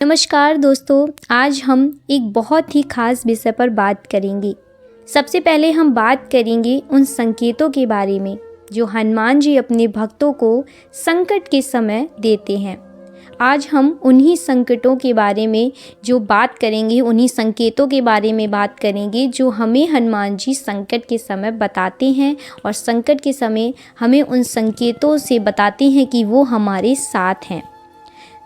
नमस्कार दोस्तों, आज हम एक बहुत ही खास विषय पर बात करेंगे। सबसे पहले हम बात करेंगे उन संकेतों के बारे में जो हनुमान जी अपने भक्तों को संकट के समय देते हैं। आज हम उन्हीं संकटों के बारे में जो बात करेंगे, उन्हीं संकेतों के बारे में बात करेंगे जो हमें हनुमान जी संकट के समय बताते हैं और संकट के समय हमें उन संकेतों से बताते हैं कि वो हमारे साथ हैं।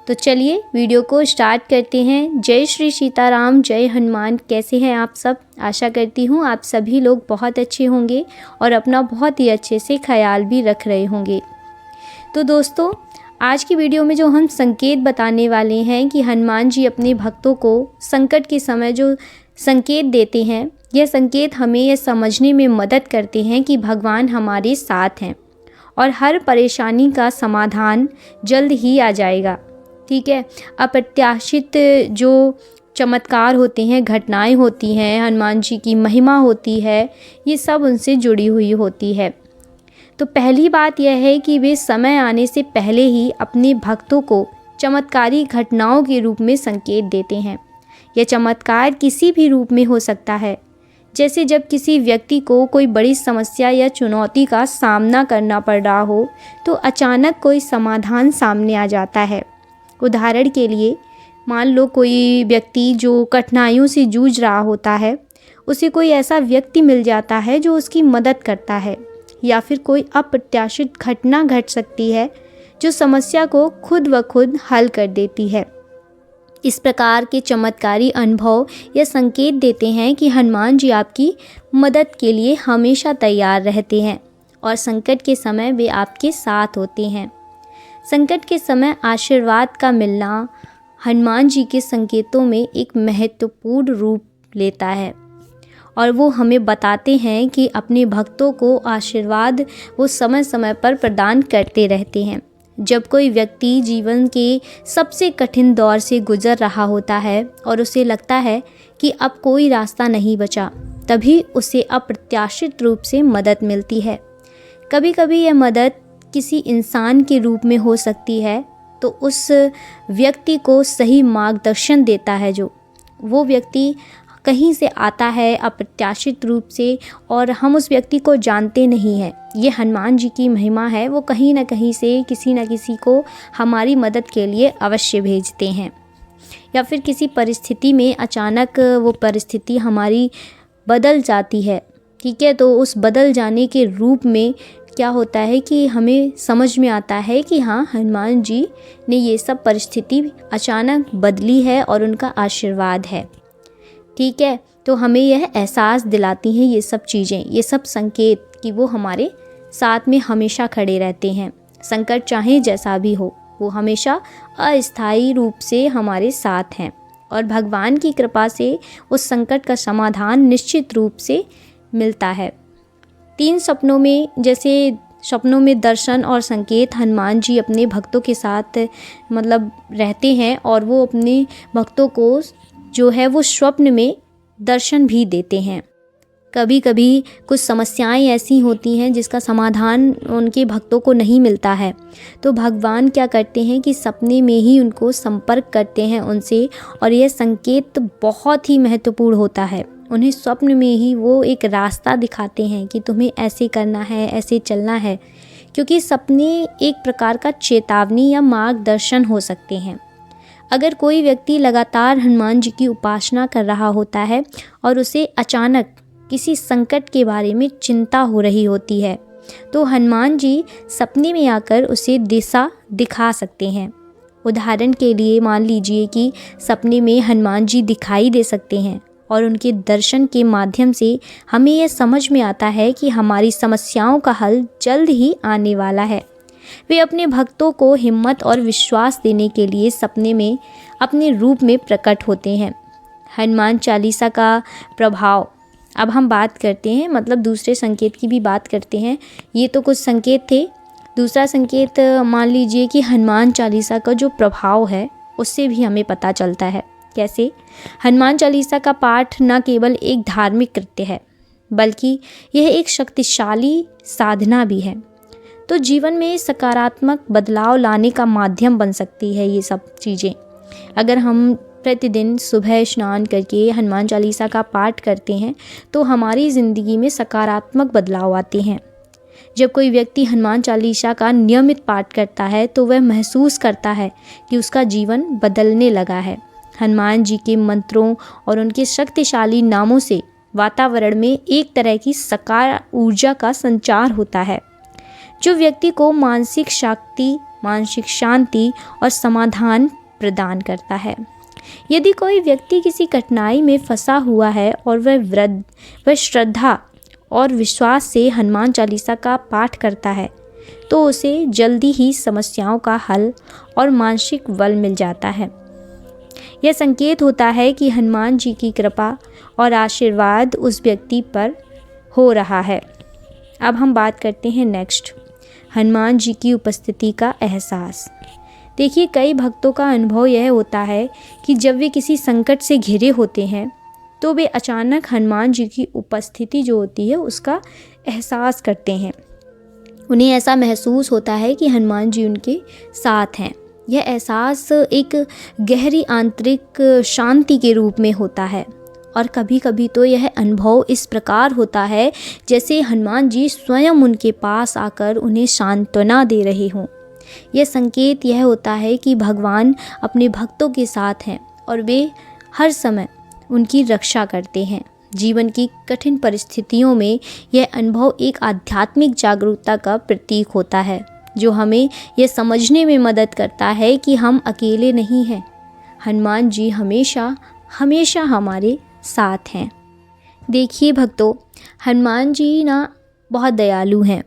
तो चलिए वीडियो को स्टार्ट करते हैं। जय श्री सीताराम, जय हनुमान। कैसे हैं आप सब? आशा करती हूँ आप सभी लोग बहुत अच्छे होंगे और अपना बहुत ही अच्छे से ख्याल भी रख रहे होंगे। तो दोस्तों, आज की वीडियो में जो हम संकेत बताने वाले हैं कि हनुमान जी अपने भक्तों को संकट के समय जो संकेत देते हैं, यह संकेत हमें यह समझने में मदद करते हैं कि भगवान हमारे साथ हैं और हर परेशानी का समाधान जल्द ही आ जाएगा। ठीक है। अप्रत्याशित जो चमत्कार होते हैं, घटनाएं होती हैं, हनुमान जी की महिमा होती है, ये सब उनसे जुड़ी हुई होती है। तो पहली बात यह है कि वे समय आने से पहले ही अपने भक्तों को चमत्कारी घटनाओं के रूप में संकेत देते हैं। यह चमत्कार किसी भी रूप में हो सकता है, जैसे जब किसी व्यक्ति को कोई बड़ी समस्या या चुनौती का सामना करना पड़ रहा हो तो अचानक कोई समाधान सामने आ जाता है। उदाहरण के लिए, मान लो कोई व्यक्ति जो कठिनाइयों से जूझ रहा होता है, उसे कोई ऐसा व्यक्ति मिल जाता है जो उसकी मदद करता है, या फिर कोई अप्रत्याशित घटना घट सकती है जो समस्या को खुद ब खुद हल कर देती है। इस प्रकार के चमत्कारी अनुभव यह संकेत देते हैं कि हनुमान जी आपकी मदद के लिए हमेशा तैयार रहते हैं और संकट के समय वे आपके साथ होते हैं। संकट के समय आशीर्वाद का मिलना हनुमान जी के संकेतों में एक महत्वपूर्ण रूप लेता है और वो हमें बताते हैं कि अपने भक्तों को आशीर्वाद वो समय समय पर प्रदान करते रहते हैं। जब कोई व्यक्ति जीवन के सबसे कठिन दौर से गुजर रहा होता है और उसे लगता है कि अब कोई रास्ता नहीं बचा, तभी उसे अप्रत्याशित रूप से मदद मिलती है। कभी कभी यह मदद किसी इंसान के रूप में हो सकती है, तो उस व्यक्ति को सही मार्गदर्शन देता है। जो वो व्यक्ति कहीं से आता है अप्रत्याशित रूप से और हम उस व्यक्ति को जानते नहीं हैं। ये हनुमान जी की महिमा है, वो कहीं ना कहीं से किसी न किसी को हमारी मदद के लिए अवश्य भेजते हैं। या फिर किसी परिस्थिति में अचानक वो परिस्थिति हमारी बदल जाती है, ठीक है, तो उस बदल जाने के रूप में क्या होता है कि हमें समझ में आता है कि हाँ, हनुमान जी ने ये सब परिस्थिति अचानक बदली है और उनका आशीर्वाद है। ठीक है, तो हमें यह एहसास दिलाती हैं ये सब चीज़ें, ये सब संकेत कि वो हमारे साथ में हमेशा खड़े रहते हैं। संकट चाहे जैसा भी हो, वो हमेशा अस्थायी रूप से हमारे साथ हैं और भगवान की कृपा से उस संकट का समाधान निश्चित रूप से मिलता है। 3 सपनों में, जैसे सपनों में दर्शन और संकेत, हनुमान जी अपने भक्तों के साथ रहते हैं और वो अपने भक्तों को जो है वो स्वप्न में दर्शन भी देते हैं। कभी कभी कुछ समस्याएं ऐसी होती हैं जिसका समाधान उनके भक्तों को नहीं मिलता है, तो भगवान क्या करते हैं कि सपने में ही उनको संपर्क करते हैं उनसे, और यह संकेत बहुत ही महत्वपूर्ण होता है। उन्हें स्वप्न में ही वो एक रास्ता दिखाते हैं कि तुम्हें ऐसे करना है, ऐसे चलना है, क्योंकि सपने एक प्रकार का चेतावनी या मार्गदर्शन हो सकते हैं। अगर कोई व्यक्ति लगातार हनुमान जी की उपासना कर रहा होता है और उसे अचानक किसी संकट के बारे में चिंता हो रही होती है, तो हनुमान जी सपने में आकर उसे दिशा दिखा सकते हैं। उदाहरण के लिए मान लीजिए कि सपने में हनुमान जी दिखाई दे सकते हैं और उनके दर्शन के माध्यम से हमें यह समझ में आता है कि हमारी समस्याओं का हल जल्द ही आने वाला है। वे अपने भक्तों को हिम्मत और विश्वास देने के लिए सपने में अपने रूप में प्रकट होते हैं। हनुमान चालीसा का प्रभाव, अब हम बात करते हैं, दूसरे संकेत की भी बात करते हैं। ये तो कुछ संकेत थे। दूसरा संकेत, मान लीजिए कि हनुमान चालीसा का जो प्रभाव है उससे भी हमें पता चलता है। कैसे? हनुमान चालीसा का पाठ न केवल एक धार्मिक कृत्य है, बल्कि यह एक शक्तिशाली साधना भी है। तो जीवन में सकारात्मक बदलाव लाने का माध्यम बन सकती है ये सब चीज़ें। अगर हम प्रतिदिन सुबह स्नान करके हनुमान चालीसा का पाठ करते हैं तो हमारी ज़िंदगी में सकारात्मक बदलाव आते हैं। जब कोई व्यक्ति हनुमान चालीसा का नियमित पाठ करता है तो वह महसूस करता है कि उसका जीवन बदलने लगा है। हनुमान जी के मंत्रों और उनके शक्तिशाली नामों से वातावरण में एक तरह की सकारात्मक ऊर्जा का संचार होता है, जो व्यक्ति को मानसिक शक्ति, मानसिक शांति और समाधान प्रदान करता है। यदि कोई व्यक्ति किसी कठिनाई में फंसा हुआ है और वह श्रद्धा और विश्वास से हनुमान चालीसा का पाठ करता है तो उसे जल्दी ही समस्याओं का हल और मानसिक बल मिल जाता है। यह संकेत होता है कि हनुमान जी की कृपा और आशीर्वाद उस व्यक्ति पर हो रहा है। अब हम बात करते हैं नेक्स्ट, हनुमान जी की उपस्थिति का एहसास। देखिए, कई भक्तों का अनुभव यह होता है कि जब वे किसी संकट से घिरे होते हैं तो वे अचानक हनुमान जी की उपस्थिति जो होती है उसका एहसास करते हैं। उन्हें ऐसा महसूस होता है कि हनुमान जी उनके साथ हैं। यह एहसास एक गहरी आंतरिक शांति के रूप में होता है और कभी कभी तो यह अनुभव इस प्रकार होता है जैसे हनुमान जी स्वयं उनके पास आकर उन्हें सांत्वना दे रहे हों। यह संकेत यह होता है कि भगवान अपने भक्तों के साथ हैं और वे हर समय उनकी रक्षा करते हैं। जीवन की कठिन परिस्थितियों में यह अनुभव एक आध्यात्मिक जागरूकता का प्रतीक होता है, जो हमें यह समझने में मदद करता है कि हम अकेले नहीं हैं। हनुमान जी हमेशा हमेशा हमारे साथ हैं। देखिए भक्तों, हनुमान जी ना बहुत दयालु हैं,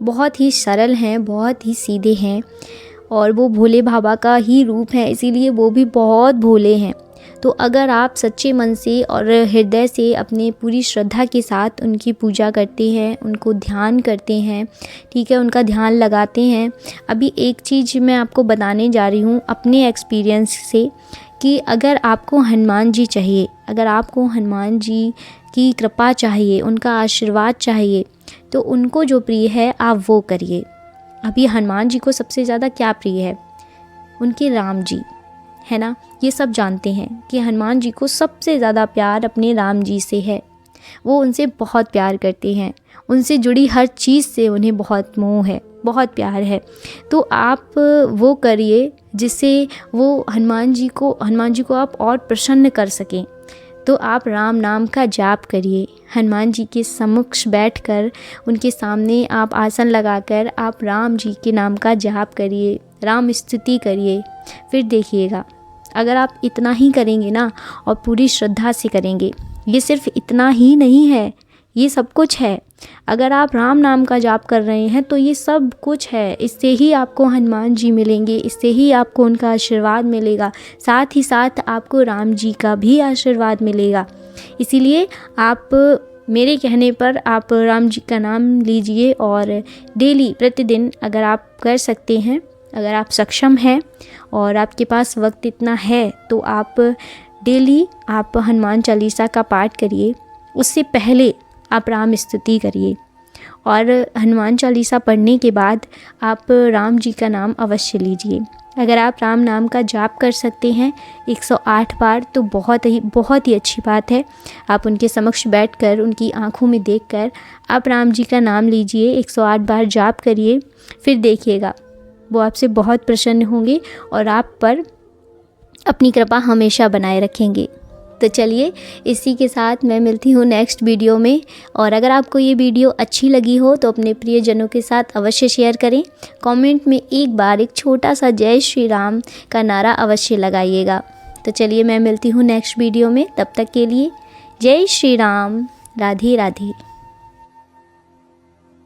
बहुत ही सरल हैं, बहुत ही सीधे हैं और वो भोले बाबा का ही रूप है, इसीलिए वो भी बहुत भोले हैं। तो अगर आप सच्चे मन से और हृदय से अपने पूरी श्रद्धा के साथ उनकी पूजा करते हैं, उनको ध्यान करते हैं, ठीक है, उनका ध्यान लगाते हैं। अभी एक चीज़ मैं आपको बताने जा रही हूँ अपने एक्सपीरियंस से कि अगर आपको हनुमान जी चाहिए, अगर आपको हनुमान जी की कृपा चाहिए, उनका आशीर्वाद चाहिए, तो उनको जो प्रिय है आप वो करिए। अभी हनुमान जी को सबसे ज़्यादा क्या प्रिय है? उनके राम जी, है ना। ये सब जानते हैं कि हनुमान जी को सबसे ज़्यादा प्यार अपने राम जी से है। वो उनसे बहुत प्यार करते हैं, उनसे जुड़ी हर चीज़ से उन्हें बहुत मोह है, बहुत प्यार है। तो आप वो करिए जिससे वो हनुमान जी को आप और प्रसन्न कर सकें। तो आप राम नाम का जाप करिए, हनुमान जी के सम्मुख बैठकर उनके सामने आप आसन लगाकर आप राम जी के नाम का जाप करिए, राम स्तुति करिए। फिर देखिएगा, अगर आप इतना ही करेंगे ना और पूरी श्रद्धा से करेंगे, ये सिर्फ इतना ही नहीं है, ये सब कुछ है। अगर आप राम नाम का जाप कर रहे हैं तो ये सब कुछ है। इससे ही आपको हनुमान जी मिलेंगे, इससे ही आपको उनका आशीर्वाद मिलेगा, साथ ही साथ आपको राम जी का भी आशीर्वाद मिलेगा। इसीलिए आप मेरे कहने पर आप राम जी का नाम लीजिए और डेली प्रतिदिन अगर आप कर सकते हैं, अगर आप सक्षम हैं और आपके पास वक्त इतना है तो आप डेली आप हनुमान चालीसा का पाठ करिए। उससे पहले आप राम स्तुति करिए और हनुमान चालीसा पढ़ने के बाद आप राम जी का नाम अवश्य लीजिए। अगर आप राम नाम का जाप कर सकते हैं 108 बार तो बहुत ही अच्छी बात है। आप उनके समक्ष बैठकर उनकी आंखों में देखकर आप राम जी का नाम लीजिए, 108 बार जाप करिए। फिर देखिएगा वो आपसे बहुत प्रसन्न होंगे और आप पर अपनी कृपा हमेशा बनाए रखेंगे। तो चलिए, इसी के साथ मैं मिलती हूँ नेक्स्ट वीडियो में। और अगर आपको ये वीडियो अच्छी लगी हो तो अपने प्रियजनों के साथ अवश्य शेयर करें। कमेंट में एक बार एक छोटा सा जय श्री राम का नारा अवश्य लगाइएगा। तो चलिए, मैं मिलती हूँ नेक्स्ट वीडियो में। तब तक के लिए जय श्री राम, राधे राधे।